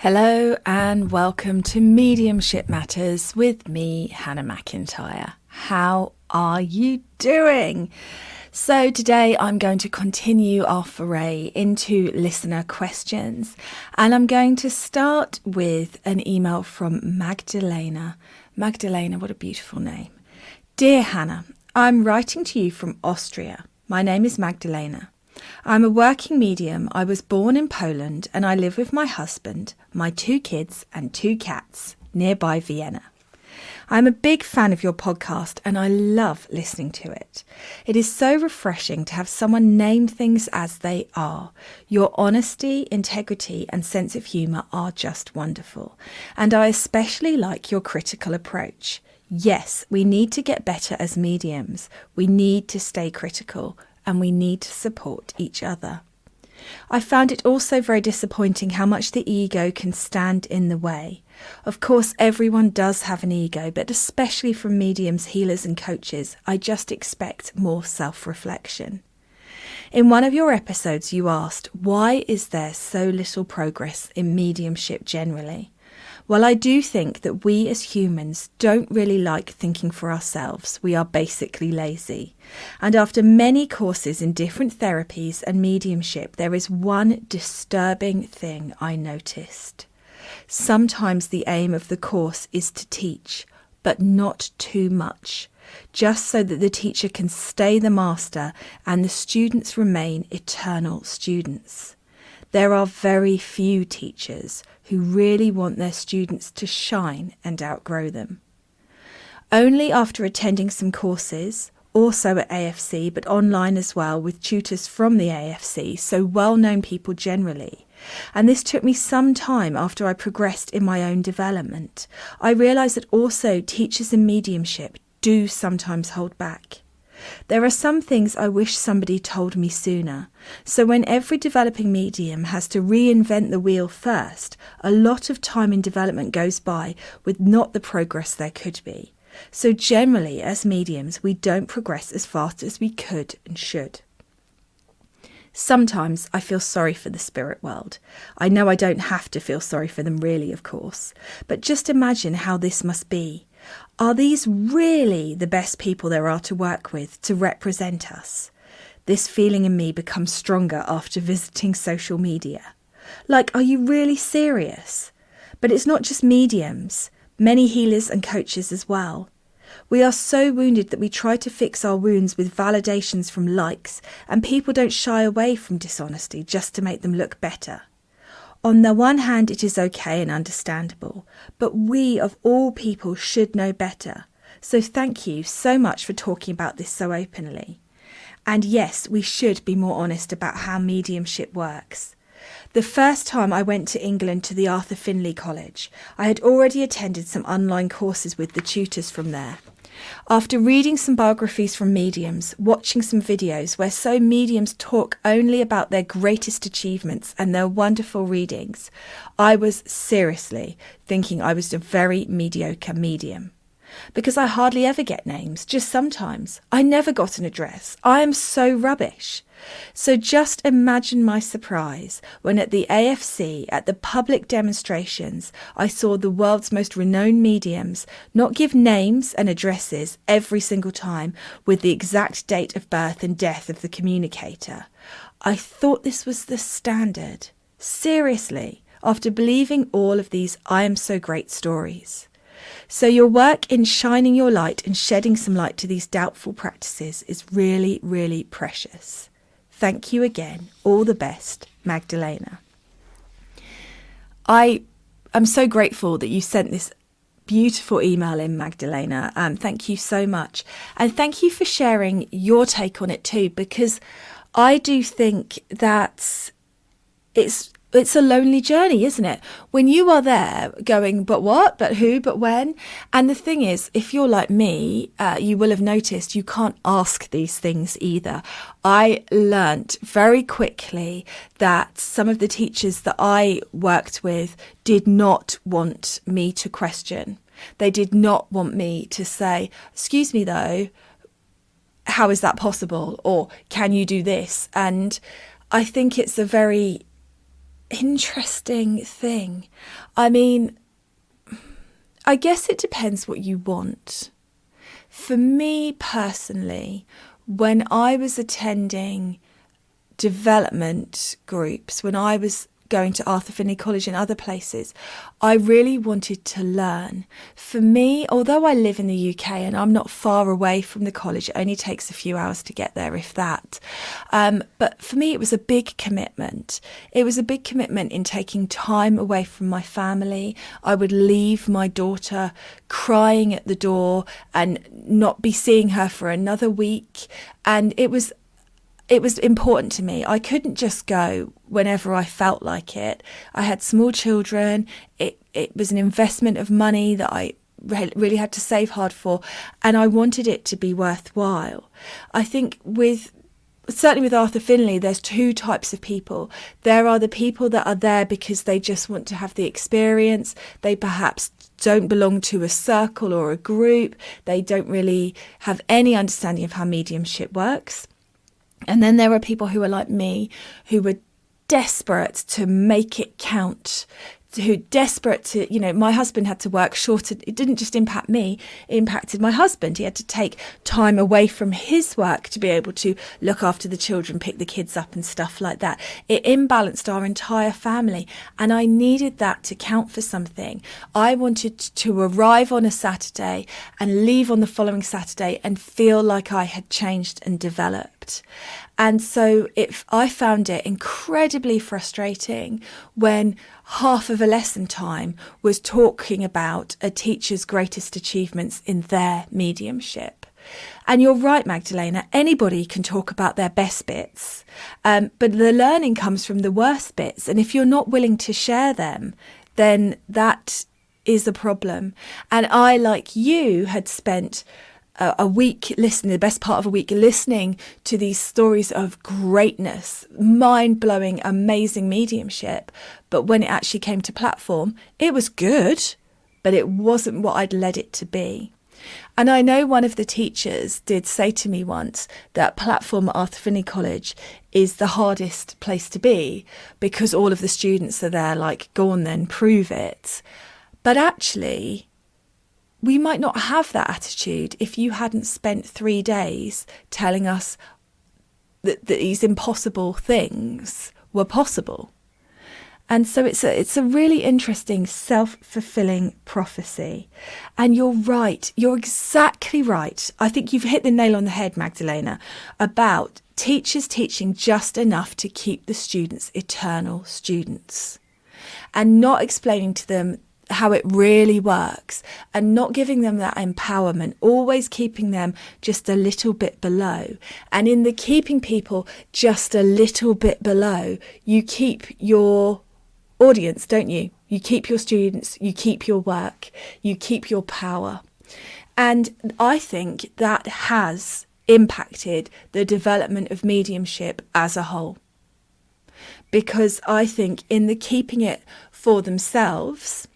Hello and welcome to Mediumship Matters with me, Hannah McIntyre. How are you doing? So today I'm going to continue our foray into listener questions, and I'm going to start with an email from Magdalena. Magdalena, what a beautiful name. Dear Hannah, I'm writing to you from Austria. My name is Magdalena. I'm a working medium. I was born in Poland and I live with my husband, my 2 kids and 2 cats nearby Vienna. I'm a big fan of your podcast and I love listening to it. It is so refreshing to have someone name things as they are. Your honesty, integrity and sense of humour are just wonderful. And I especially like your critical approach. Yes, we need to get better as mediums. We need to stay critical. And we need to support each other. I found it also very disappointing how much the ego can stand in the way. Of course, everyone does have an ego, but especially from mediums, healers and coaches, I just expect more self-reflection. In one of your episodes, you asked, why is there so little progress in mediumship generally? Well, I do think that we as humans don't really like thinking for ourselves. We are basically lazy. And after many courses in different therapies and mediumship, there is one disturbing thing I noticed. Sometimes the aim of the course is to teach, but not too much, just so that the teacher can stay the master and the students remain eternal students. There are very few teachers who really want their students to shine and outgrow them. Only after attending some courses, also at AFC but online as well with tutors from the AFC, so well-known people generally, and this took me some time after I progressed in my own development, I realised that also teachers in mediumship do sometimes hold back. There are some things I wish somebody told me sooner. So when every developing medium has to reinvent the wheel first, a lot of time in development goes by with not the progress there could be. So generally, as mediums, we don't progress as fast as we could and should. Sometimes I feel sorry for the spirit world. I know I don't have to feel sorry for them really, of course. But just imagine how this must be. Are these really the best people there are to work with, to represent us? This feeling in me becomes stronger after visiting social media. Like, are you really serious? But it's not just mediums, many healers and coaches as well. We are so wounded that we try to fix our wounds with validations from likes, and people don't shy away from dishonesty just to make them look better. On the one hand, it is okay and understandable, but we of all people should know better. So thank you so much for talking about this so openly. And yes, we should be more honest about how mediumship works. The first time I went to England to the Arthur Findlay College, I had already attended some online courses with the tutors from there. After reading some biographies from mediums, watching some videos where so mediums talk only about their greatest achievements and their wonderful readings, I was seriously thinking I was a very mediocre medium. Because I hardly ever get names, just sometimes. I never got an address. I am so rubbish. So just imagine my surprise when at the AFC, at the public demonstrations, I saw the world's most renowned mediums not give names and addresses every single time with the exact date of birth and death of the communicator. I thought this was the standard. Seriously, after believing all of these I am so great stories. So your work in shining your light and shedding some light to these doubtful practices is really, really precious. Thank you again. All the best, Magdalena. I am so grateful that you sent this beautiful email in, Magdalena. Thank you so much. And thank you for sharing your take on it too, because I do think that it's a lonely journey, isn't it? When you are there going, but what, but who, but when? And the thing is, if you're like me, you will have noticed you can't ask these things either. I learnt very quickly that some of the teachers that I worked with did not want me to question. They did not want me to say, excuse me though, how is that possible? Or can you do this? And I think it's a very interesting thing. I mean, I guess it depends what you want. For me personally, when I was attending development groups, when I was going to Arthur Findlay College and other places, I really wanted to learn. For me, although I live in the UK and I'm not far away from the college, it only takes a few hours to get there, if that. But for me, it was a big commitment. It was a big commitment in taking time away from my family. I would leave my daughter crying at the door and not be seeing her for another week. And it was important to me. I couldn't just go whenever I felt like it. I had small children. It was an investment of money that I really had to save hard for, and I wanted it to be worthwhile. I think certainly with Arthur Findlay, there's two types of people. There are the people that are there because they just want to have the experience. They perhaps don't belong to a circle or a group. They don't really have any understanding of how mediumship works. And then there are people who are like me, who were desperate to make it count, who desperate to, my husband had to work shorter. It didn't just impact me, it impacted my husband. He had to take time away from his work to be able to look after the children, pick the kids up and stuff like that. It imbalanced our entire family, and I needed that to count for something. I wanted to arrive on a Saturday and leave on the following Saturday and feel like I had changed and developed. And so I found it incredibly frustrating when half of a lesson time was talking about a teacher's greatest achievements in their mediumship. And you're right, Magdalena, anybody can talk about their best bits, but the learning comes from the worst bits. And if you're not willing to share them, then that is a problem. And I, like you, had spent a week listening, the best part of a week listening to these stories of greatness, mind-blowing, amazing mediumship. But when it actually came to platform, it was good, but it wasn't what I'd led it to be. And I know one of the teachers did say to me once that platform at Arthur Findlay College is the hardest place to be because all of the students are there like, go on then, prove it. But actually, we might not have that attitude if you hadn't spent 3 days telling us that these impossible things were possible. And so it's a really interesting self-fulfilling prophecy. And you're right. You're exactly right. I think you've hit the nail on the head, Magdalena, about teachers teaching just enough to keep the students eternal students and not explaining to them how it really works and not giving them that empowerment, always keeping them just a little bit below. And in the keeping people just a little bit below, you keep your audience, don't you? You keep your students, you keep your work, you keep your power. And I think that has impacted the development of mediumship as a whole. Because I think in the keeping it for themselves,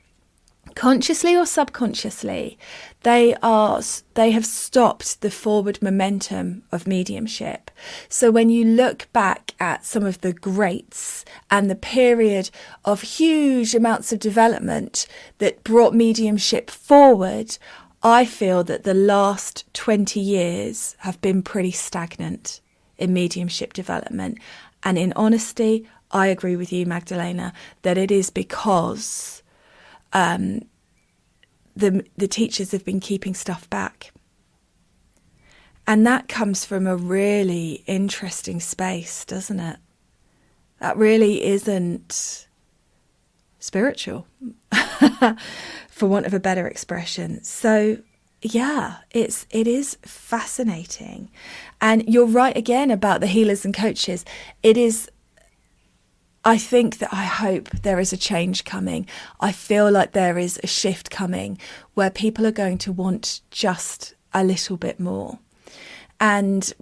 consciously or subconsciously, they have stopped the forward momentum of mediumship. So when you look back at some of the greats and the period of huge amounts of development that brought mediumship forward, I feel that the last 20 years have been pretty stagnant in mediumship development. And in honesty, I agree with you, Magdalena, that it is because the teachers have been keeping stuff back. And that comes from a really interesting space, doesn't it? That really isn't spiritual, for want of a better expression. So yeah, it is fascinating. And you're right again about the healers and coaches. It is, I hope there is a change coming. I feel like there is a shift coming where people are going to want just a little bit more. And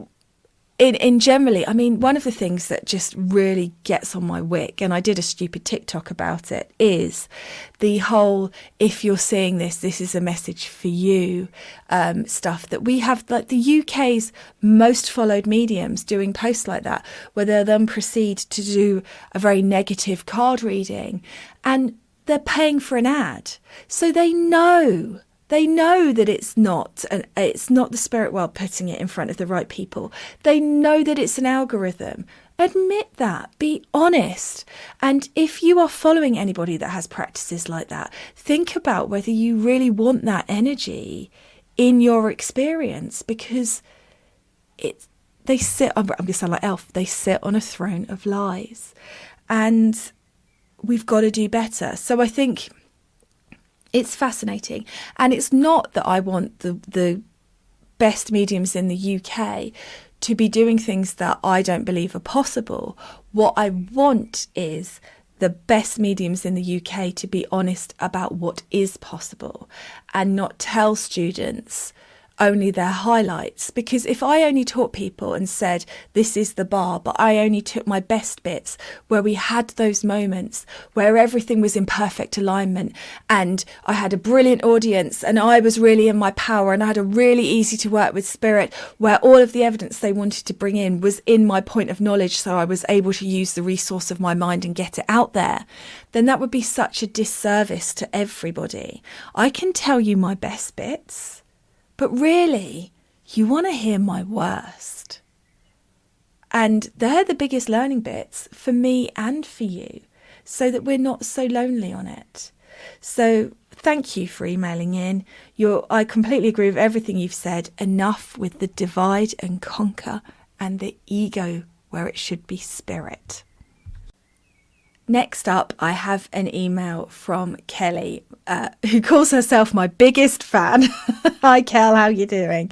in generally, I mean, one of the things that just really gets on my wick, and I did a stupid TikTok about it, is the whole, if you're seeing this, this is a message for you, stuff that we have, like the UK's most followed mediums doing posts like that, where they'll then proceed to do a very negative card reading, and they're paying for an ad. So they know that it's not the spirit world putting it in front of the right people. They know that it's an algorithm. Admit that. Be honest. And if you are following anybody that has practices like that, think about whether you really want that energy in your experience, because they sit, I'm going to sound like Elf, they sit on a throne of lies. And we've got to do better. So I think it's fascinating. And it's not that I want the best mediums in the UK to be doing things that I don't believe are possible. What I want is the best mediums in the UK to be honest about what is possible and not tell students only their highlights. Because if I only taught people and said, this is the bar, but I only took my best bits where we had those moments where everything was in perfect alignment and I had a brilliant audience and I was really in my power and I had a really easy to work with spirit, where all of the evidence they wanted to bring in was in my point of knowledge, so I was able to use the resource of my mind and get it out there, then that would be such a disservice to everybody. I can tell you my best bits, but really, you want to hear my worst. And they're the biggest learning bits for me and for you, so that we're not so lonely on it. So thank you for emailing in. I completely agree with everything you've said. Enough with the divide and conquer and the ego where it should be spirit. Next up, I have an email from Kelly, who calls herself my biggest fan. Hi, Kel, how are you doing?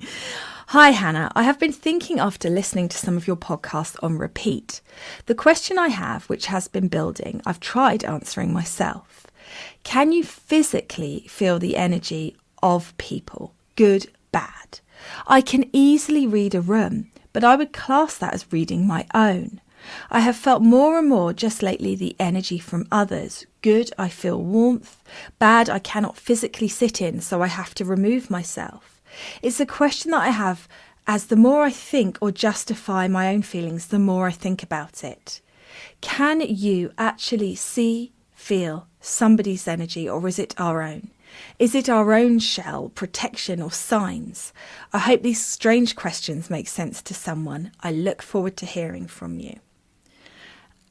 Hi, Hannah. I have been thinking after listening to some of your podcasts on repeat. The question I have, which has been building, I've tried answering myself. Can you physically feel the energy of people, good, bad? I can easily read a room, but I would class that as reading my own. I have felt more and more just lately the energy from others. Good, I feel warmth. Bad, I cannot physically sit in, so I have to remove myself. It's a question that I have, as the more I think or justify my own feelings, the more I think about it. Can you actually see, feel somebody's energy, or is it our own? Is it our own shell, protection, or signs? I hope these strange questions make sense to someone. I look forward to hearing from you.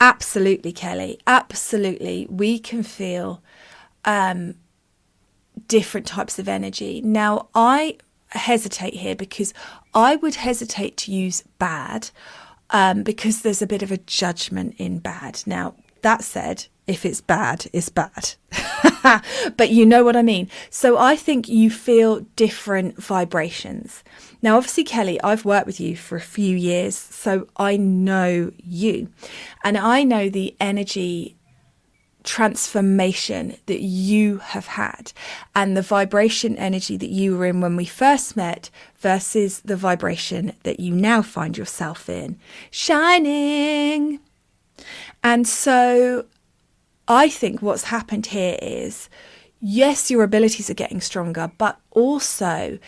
Absolutely, Kelly. Absolutely. We can feel different types of energy. Now, I hesitate here because I would hesitate to use bad because there's a bit of a judgment in bad. Now, that said, if it's bad, it's bad. But you know what I mean. So I think you feel different vibrations. Now, obviously, Kelly, I've worked with you for a few years, so I know you. And I know the energy transformation that you have had and the vibration energy that you were in when we first met versus the vibration that you now find yourself in. Shining. And so I think what's happened here is, yes, your abilities are getting stronger, but also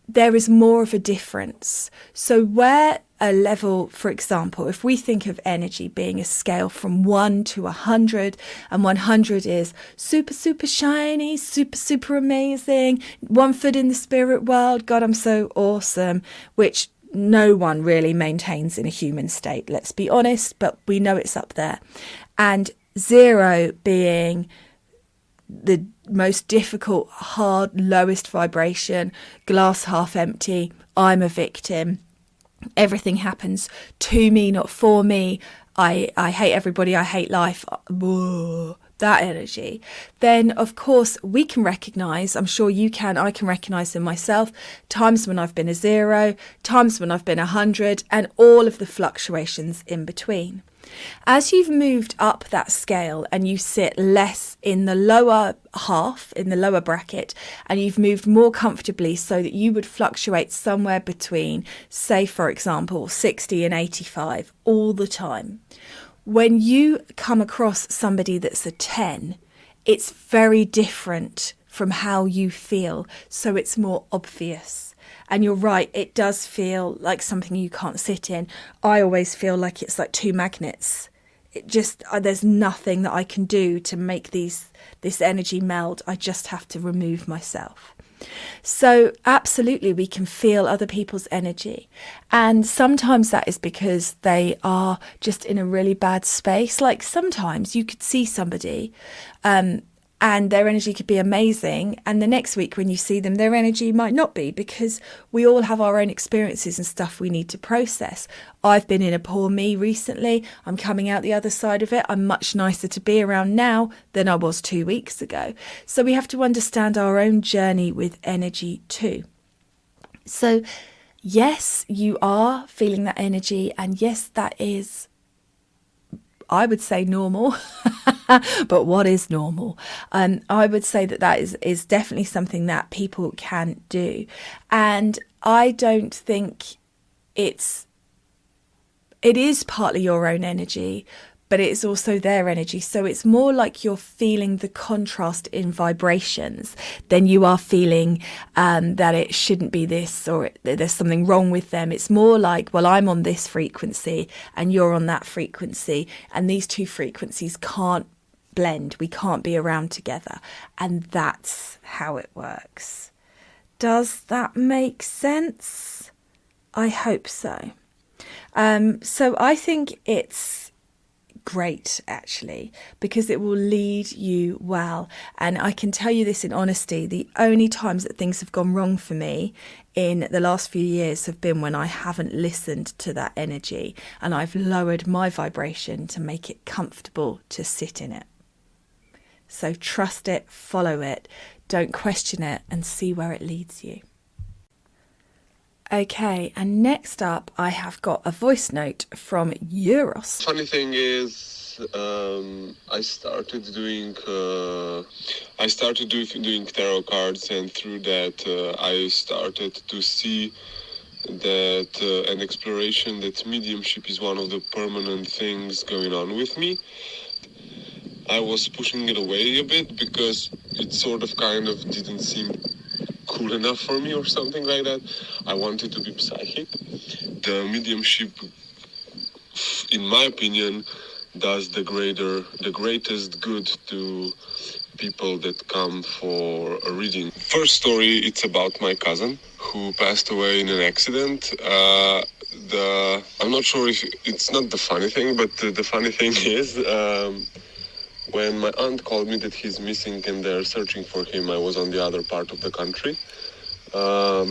there is more of a difference. So where a level, for example, if we think of energy being a scale from 1 to 100, and 100 is super, super shiny, super, super amazing, 1 foot in the spirit world, God, I'm so awesome, which no one really maintains in a human state, let's be honest, but we know it's up there. And 0 being the most difficult, hard, lowest vibration, glass half empty, I'm a victim, everything happens to me, not for me, I hate everybody, I hate life, whoa, that energy. Then of course we can recognise, I'm sure you can, I can recognise in myself, times when I've been a 0, times when I've been 100, and all of the fluctuations in between. As you've moved up that scale and you sit less in the lower half, in the lower bracket, and you've moved more comfortably so that you would fluctuate somewhere between, say, for example, 60 and 85 all the time. When you come across somebody that's a 10, it's very different from how you feel. So it's more obvious. And you're right, it does feel like something you can't sit in. I always feel like it's like two magnets. It just, there's nothing that I can do to make this energy meld. I just have to remove myself. So absolutely, we can feel other people's energy. And sometimes that is because they are just in a really bad space. Like sometimes you could see somebody and their energy could be amazing. And the next week when you see them, their energy might not be, because we all have our own experiences and stuff we need to process. I've been in a poor me recently. I'm coming out the other side of it. I'm much nicer to be around now than I was 2 weeks ago. So we have to understand our own journey with energy too. So yes, you are feeling that energy. And yes, that is, I would say, normal. But what is normal? I would say that is definitely something that people can do. And I don't think it is partly your own energy, but it's also their energy. So it's more like you're feeling the contrast in vibrations than you are feeling that it shouldn't be this, or there's something wrong with them. It's more like, well, I'm on this frequency and you're on that frequency, and these two frequencies can't blend. We can't be around together. And that's how it works. Does that make sense? I hope so. So I think it's great, actually, because it will lead you well. And I can tell you this in honesty, the only times that things have gone wrong for me in the last few years have been when I haven't listened to that energy and I've lowered my vibration to make it comfortable to sit in it. So trust it, follow it, don't question it, and see where it leads you. Okay, and next up I have got a voice note from Euros. Funny thing is, I started doing tarot cards, and through that I started to see that an exploration that mediumship is one of the permanent things going on with me. I was pushing it away a bit because it sort of kind of didn't seem cool enough for me or something like that. I wanted to be psychic. The mediumship, in my opinion, does the greatest good to people that come for a reading. First story, it's about my cousin who passed away in an accident. I'm not sure if it's not the funny thing, but the funny thing is, when my aunt called me that he's missing and they're searching for him, I was on the other part of the country. I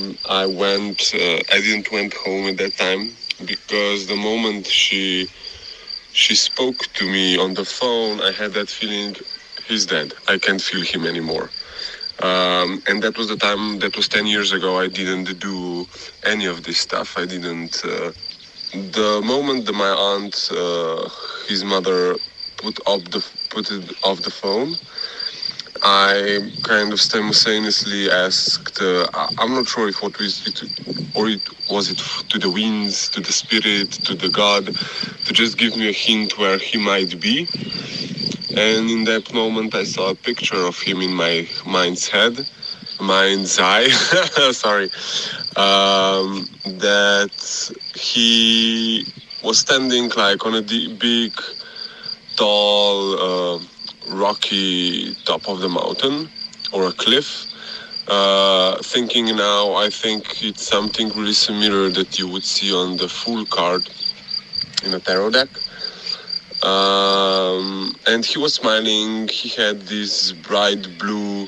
didn't went home at that time, because the moment she spoke to me on the phone, I had that feeling, he's dead. I can't feel him anymore. And that was the time, that was 10 years ago. I didn't do any of this stuff. I didn't. The moment that my aunt, his mother, put it off the phone, I kind of simultaneously asked, I'm not sure if was it to the winds, to the spirit, to the God, to just give me a hint where he might be. And in that moment I saw a picture of him in my mind's eye, sorry, that he was standing like on a big, tall, rocky top of the mountain or a cliff. Thinking now, I think it's something really similar that you would see on the full card in a tarot deck. And he was smiling. He had this bright blue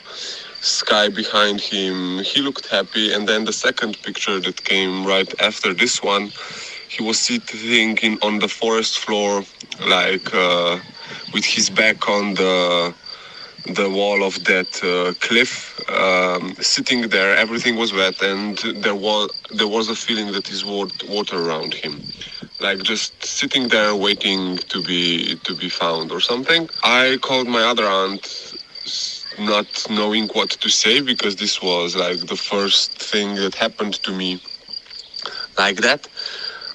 sky behind him. He looked happy. And then the second picture that came right after this one, he was sitting on the forest floor, like with his back on the the wall of that cliff, sitting there. Everything was wet, and there was a feeling that is water around him, like just sitting there waiting to be found or something. I called my other aunt, not knowing what to say, because this was like the first thing that happened to me like that.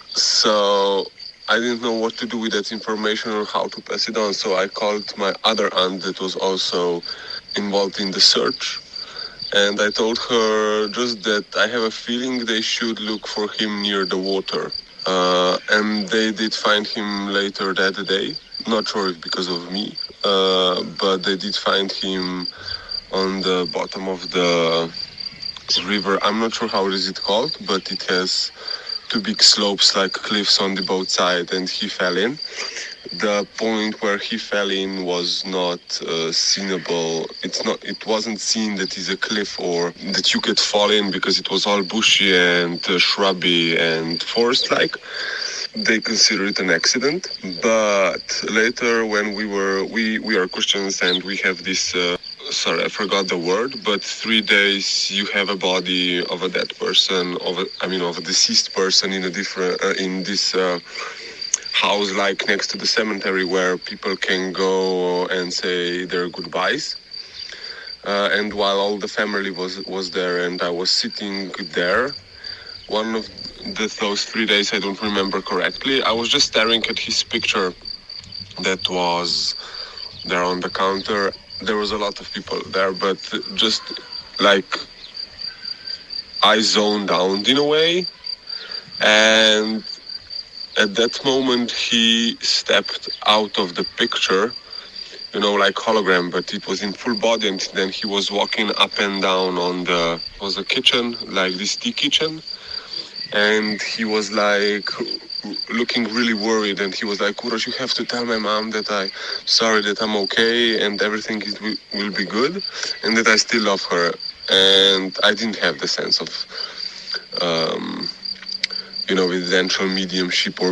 So I didn't know what to do with that information or how to pass it on. So I called my other aunt that was also involved in the search. And I told her just that I have a feeling they should look for him near the water. And they did find him later that day. Not sure if because of me, but they did find him on the bottom of the river. I'm not sure how is it called, but it has two big slopes like cliffs on the both sides, and he fell in. The point where he fell in was not seenable. It wasn't seen that is a cliff or that you could fall in, because it was all bushy and shrubby and forest-like. They consider it an accident. But later, when we are Christians, and we have this sorry, I forgot the word, but 3 days you have a body of a dead person, of a deceased person in a different in this house, like next to the cemetery, where people can go and say their goodbyes. And while all the family was there, and I was sitting there, one of those 3 days, I don't remember correctly, I was just staring at his picture that was there on the counter. There was a lot of people there, but just like I zoned out in a way. And at that moment, he stepped out of the picture, like hologram, but it was in full body. And then he was walking up and down on was a kitchen, like this tea kitchen. And he was like looking really worried, and he was like, Uroš, you have to tell my mom that sorry, that I'm okay and everything will be good, and that I still love her. And I didn't have the sense of evidential mediumship or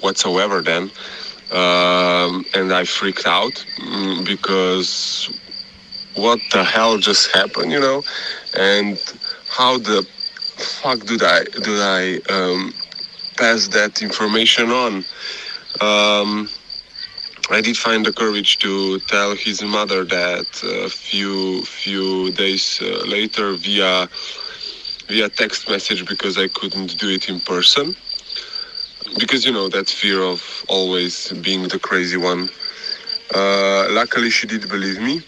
whatsoever then. And I freaked out, because what the hell just happened, and how the fuck did I pass that information on? I did find the courage to tell his mother that a few days later via text message, because I couldn't do it in person, because that fear of always being the crazy one. Luckily she did believe me.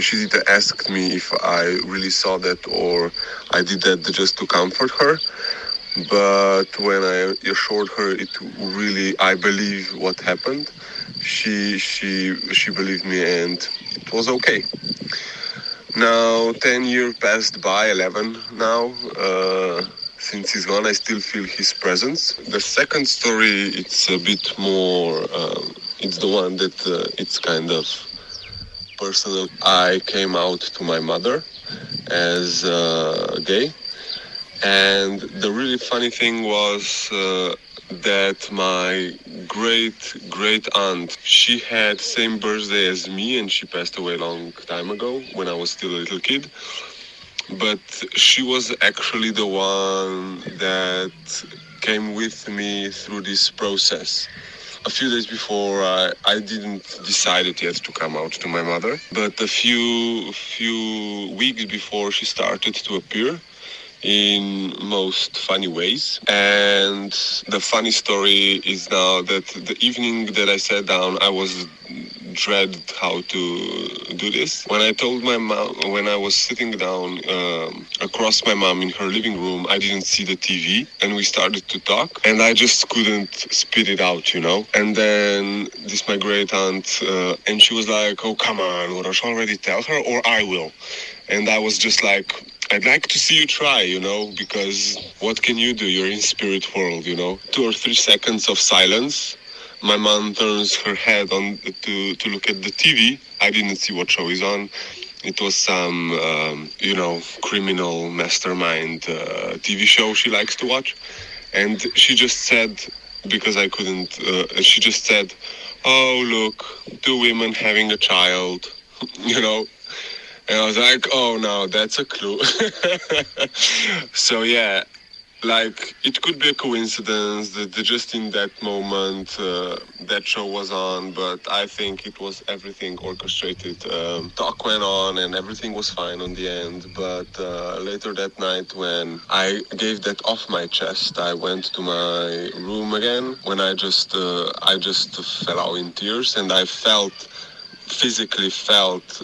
She did ask me if I really saw that, or I did that just to comfort her. But when I assured her I believe what happened, she believed me, and it was okay. Now 10 years passed by, 11 now. Since he's gone, I still feel his presence. The second story, it's a bit more. It's the one that it's kind of personal. I came out to my mother as gay, and the really funny thing was that my great aunt, she had same birthday as me, and she passed away a long time ago when I was still a little kid. But she was actually the one that came with me through this process. A few days before, I didn't decide yet to come out to my mother, but a few weeks before, she started to appear in most funny ways. And the funny story is now that the evening that I sat down, I was dreaded how to do this. When I told my mom, when I was sitting down across my mom in her living room, I didn't see the TV, and we started to talk, and I just couldn't spit it out, And then this my great aunt, and she was like, "Oh, come on, Uroš, already tell her, or I will." And I was just like, I'd like to see you try, because what can you do? You're in spirit world, 2 or 3 seconds of silence. My mom turns her head on to look at the TV. I didn't see what show is on. It was some, criminal mastermind TV show she likes to watch. And she just said, because I couldn't, she just said, oh, look, two women having a child, you know. And I was like, oh no, that's a clue. So yeah, like it could be a coincidence that just in that moment that show was on, but I think it was everything orchestrated. Talk went on and everything was fine on the end, but later that night when I gave that off my chest, I went to my room again when I just fell out in tears, and I physically felt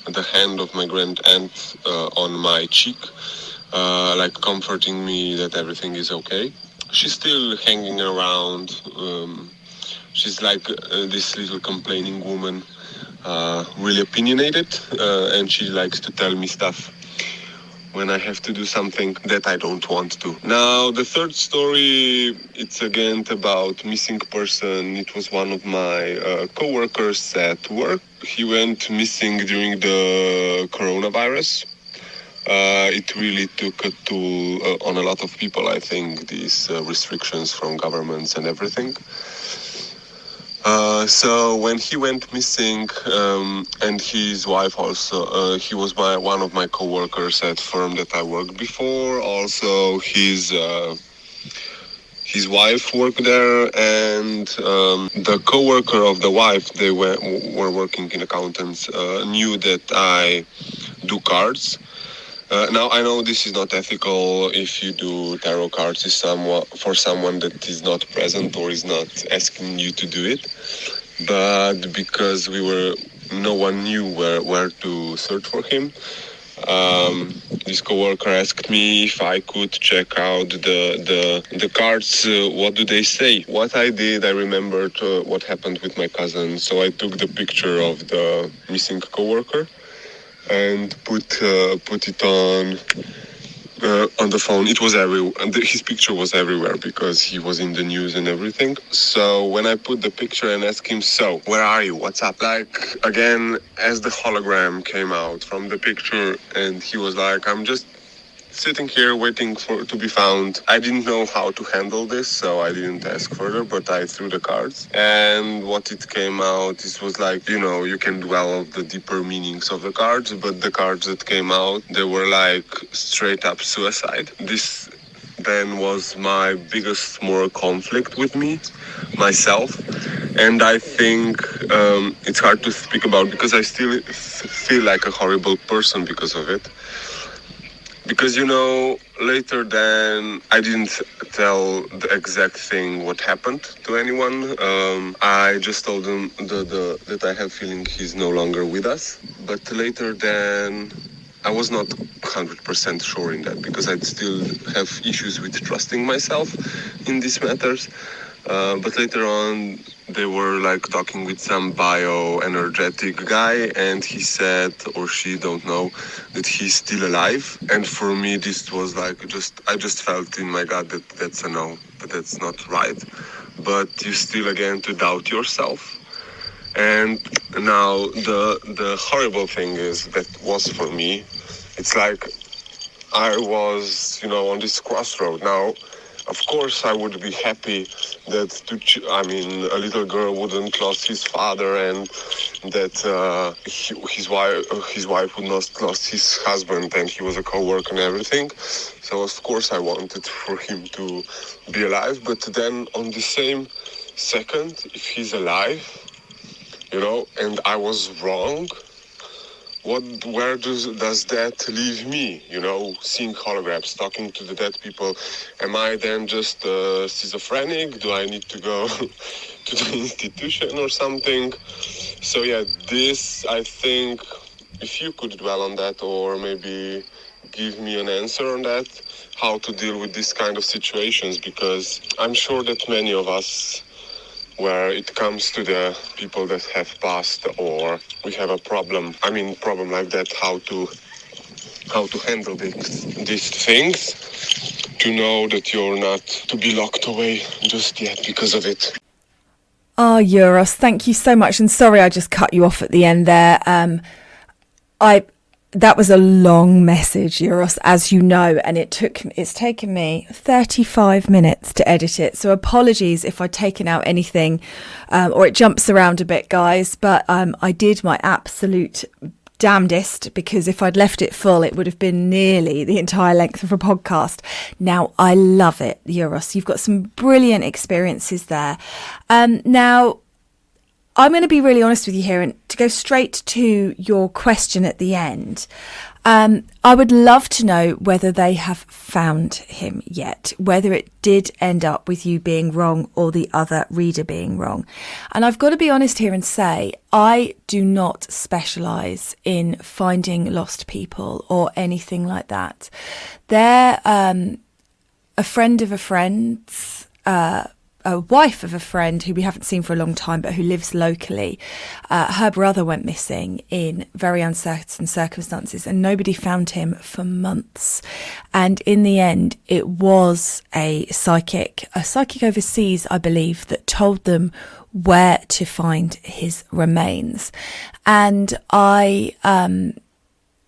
the hand of my grand aunt on my cheek, like comforting me that everything is okay. She's still hanging around. She's like this little complaining woman, really opinionated, and she likes to tell me stuff when I have to do something that I don't want to. Now, the third story, it's again about missing person. It was one of my co-workers at work. He went missing during the coronavirus. It really took a toll on a lot of people, I think, these restrictions from governments and everything. So when he went missing, and his wife also, he was one of my co-workers at firm that I worked before. Also, his wife worked there, and the co-worker of the wife, they were working in accountants, knew that I do cards. Now, I know this is not ethical if you do tarot cards for someone that is not present or is not asking you to do it, but because no one knew where to search for him, this coworker asked me if I could check out the cards. What do they say? What I did, I remembered what happened with my cousin, so I took the picture of the missing coworker and put it on the phone. It was everywhere. His picture was everywhere because he was in the news and everything. So when I put the picture and asked him, so where are you? What's up? Like again, as the hologram came out from the picture, and he was like, I'm just sitting here waiting to be found. I didn't know how to handle this, so I didn't ask further, but I threw the cards. And what it came out, it was like, you can dwell on the deeper meanings of the cards, but the cards that came out, they were like straight up suicide. This then was my biggest moral conflict with myself. And I think it's hard to speak about because I still feel like a horrible person because of it. Because, later then I didn't tell the exact thing what happened to anyone. I just told them that I have feeling he's no longer with us. But later then I was not 100% sure in that because I'd still have issues with trusting myself in these matters. But later on, they were like talking with some bioenergetic guy, and he said, or she, don't know, that he's still alive. And for me, this was like I just felt in my gut that that's a no, that that's not right. But you still again to doubt yourself. And now the horrible thing is that was for me. It's like I was, on this crossroad now. Of course, I would be happy that a little girl wouldn't lose his father, and that his wife would not lose his husband, and he was a co-worker and everything. So of course, I wanted for him to be alive. But then, on the same second, if he's alive, and I was wrong. Where does that leave me? Seeing holograms, talking to the dead people. Am I then just schizophrenic? Do I need to go to the institution or something? So yeah, this, I think, if you could dwell on that or maybe give me an answer on that, how to deal with this kind of situations, because I'm sure that many of us, where it comes to the people that have passed or we have a problem like that, how to handle these things, to know that you're not to be locked away just yet because of it. Oh, Euros, thank you so much. And sorry, I just cut you off at the end there. that was a long message, Euros, as you know, and it's taken me 35 minutes to edit it. So apologies if I've taken out anything or it jumps around a bit, guys. But I did my absolute damnedest, because if I'd left it full, it would have been nearly the entire length of a podcast. Now, I love it, Euros. You've got some brilliant experiences there. Now, I'm going to be really honest with you here, and to go straight to your question at the end, I would love to know whether they have found him yet, whether it did end up with you being wrong or the other reader being wrong. And I've got to be honest here and say, I do not specialise in finding lost people or anything like that. They're a friend of a friend's, a wife of a friend who we haven't seen for a long time, but who lives locally. Her brother went missing in very uncertain circumstances, and nobody found him for months. And in the end, it was a psychic overseas, I believe, that told them where to find his remains. And I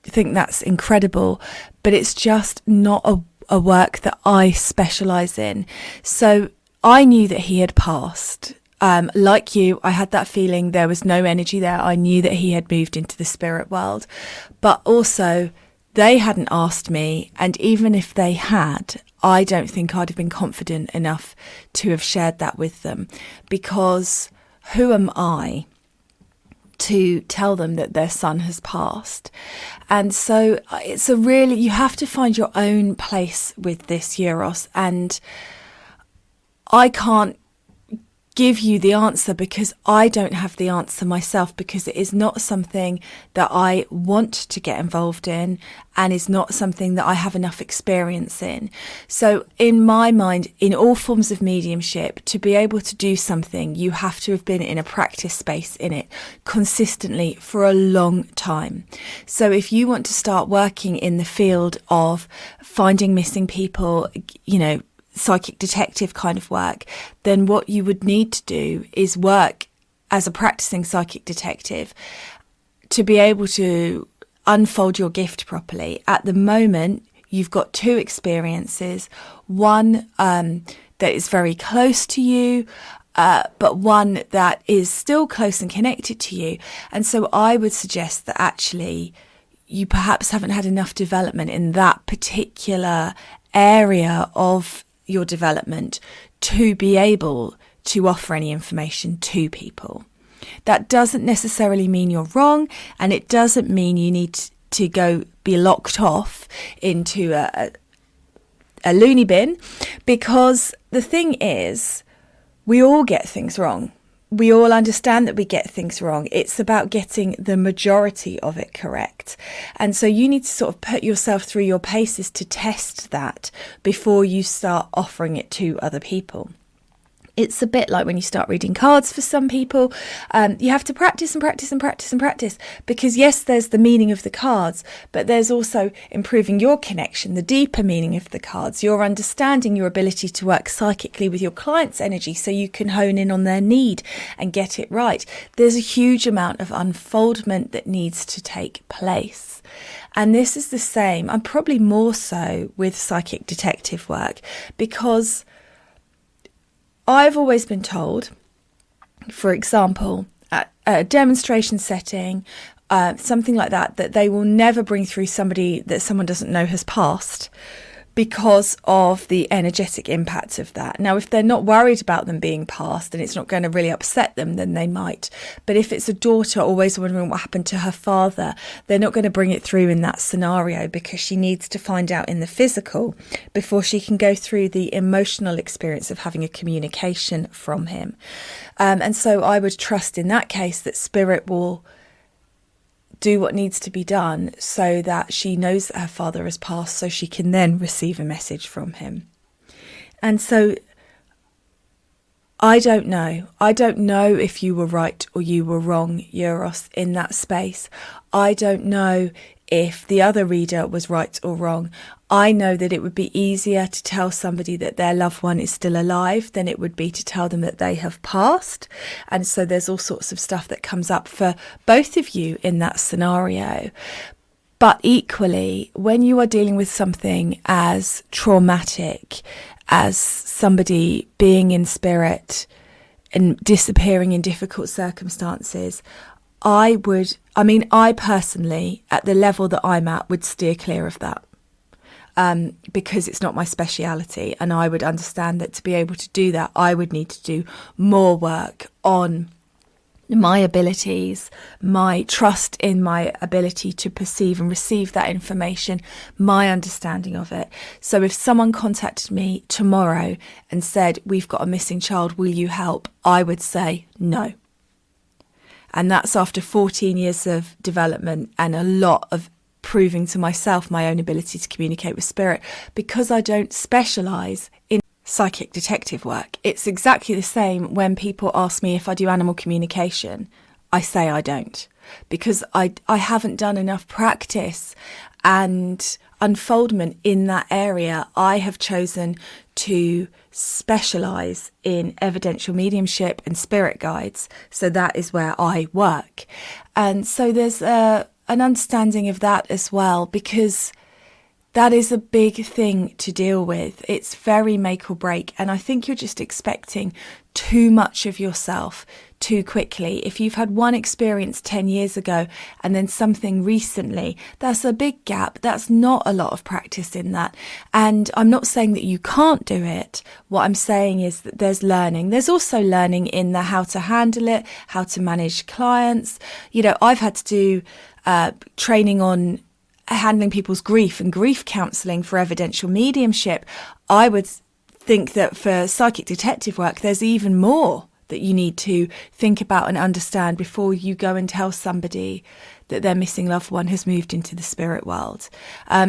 think that's incredible, but it's just not a work that I specialise in. So I knew that he had passed. Like you, I had that feeling there was no energy there. I knew that he had moved into the spirit world. But also, they hadn't asked me. And even if they had, I don't think I'd have been confident enough to have shared that with them. Because who am I to tell them that their son has passed? And so you have to find your own place with this, Euros. And I can't give you the answer because I don't have the answer myself, because it is not something that I want to get involved in and is not something that I have enough experience in. So in my mind, in all forms of mediumship, to be able to do something, you have to have been in a practice space in it consistently for a long time. So if you want to start working in the field of finding missing people, psychic detective kind of work, then what you would need to do is work as a practicing psychic detective to be able to unfold your gift properly. At the moment, you've got two experiences, one that is very close to you, but one that is still close and connected to you. And so I would suggest that actually you perhaps haven't had enough development in that particular area of your development to be able to offer any information to people. That doesn't necessarily mean you're wrong, and it doesn't mean you need to go be locked off into a loony bin, because the thing is, we all get things wrong. We all understand that we get things wrong. It's about getting the majority of it correct. And so you need to sort of put yourself through your paces to test that before you start offering it to other people. It's a bit like when you start reading cards for some people. You have to practice and practice and practice and practice, because yes, there's the meaning of the cards, but there's also improving your connection, the deeper meaning of the cards, your understanding, your ability to work psychically with your client's energy so you can hone in on their need and get it right. There's a huge amount of unfoldment that needs to take place. And this is the same, and probably more so with psychic detective work, because I've always been told, for example, at a demonstration setting, something like that, that they will never bring through somebody that someone doesn't know has passed, because of the energetic impact of that. Now, if they're not worried about them being passed and it's not going to really upset them, then they might. But if it's a daughter always wondering what happened to her father, they're not going to bring it through in that scenario, because she needs to find out in the physical before she can go through the emotional experience of having a communication from him. And so I would trust in that case that spirit will do what needs to be done so that she knows that her father has passed, so she can then receive a message from him. And so I don't know. I don't know if you were right or you were wrong, Euros, in that space. I don't know if the other reader was right or wrong. I know that it would be easier to tell somebody that their loved one is still alive than it would be to tell them that they have passed. And so there's all sorts of stuff that comes up for both of you in that scenario. But equally, when you are dealing with something as traumatic as somebody being in spirit and disappearing in difficult circumstances, I personally, at the level that I'm at, would steer clear of that. Because it's not my speciality, and I would understand that to be able to do that, I would need to do more work on my abilities, my trust in my ability to perceive and receive that information, my understanding of it. So if someone contacted me tomorrow and said, we've got a missing child, will you help? I would say no. And that's after 14 years of development and a lot of proving to myself my own ability to communicate with spirit, because I don't specialise in psychic detective work. It's exactly the same when people ask me if I do animal communication. I say I don't, because I haven't done enough practice and unfoldment in that area. I have chosen to specialise in evidential mediumship and spirit guides, so that is where I work. And so there's an understanding of that as well, because that is a big thing to deal with. It's very make or break. And I think you're just expecting too much of yourself too quickly. If you've had one experience 10 years ago and then something recently, that's a big gap. That's not a lot of practice in that. And I'm not saying that you can't do it. What I'm saying is that there's learning. There's also learning in the how to handle it, how to manage clients. You know, I've had to do training on handling people's grief and grief counselling for evidential mediumship. I would think that for psychic detective work, there's even more that you need to think about and understand before you go and tell somebody that their missing loved one has moved into the spirit world.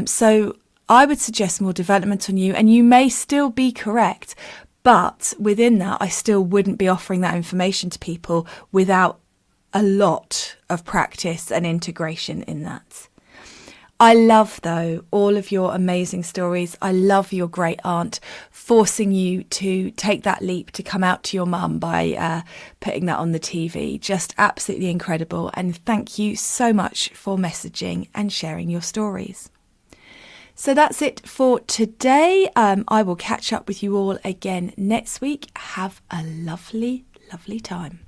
So I would suggest more development on you, and you may still be correct, but within that, I still wouldn't be offering that information to people without a lot of practice and integration in that. I love, though, all of your amazing stories. I love your great aunt forcing you to take that leap to come out to your mum by putting that on the TV. Just absolutely incredible. And thank you so much for messaging and sharing your stories. So that's it for today. I will catch up with you all again next week. Have a lovely, lovely time.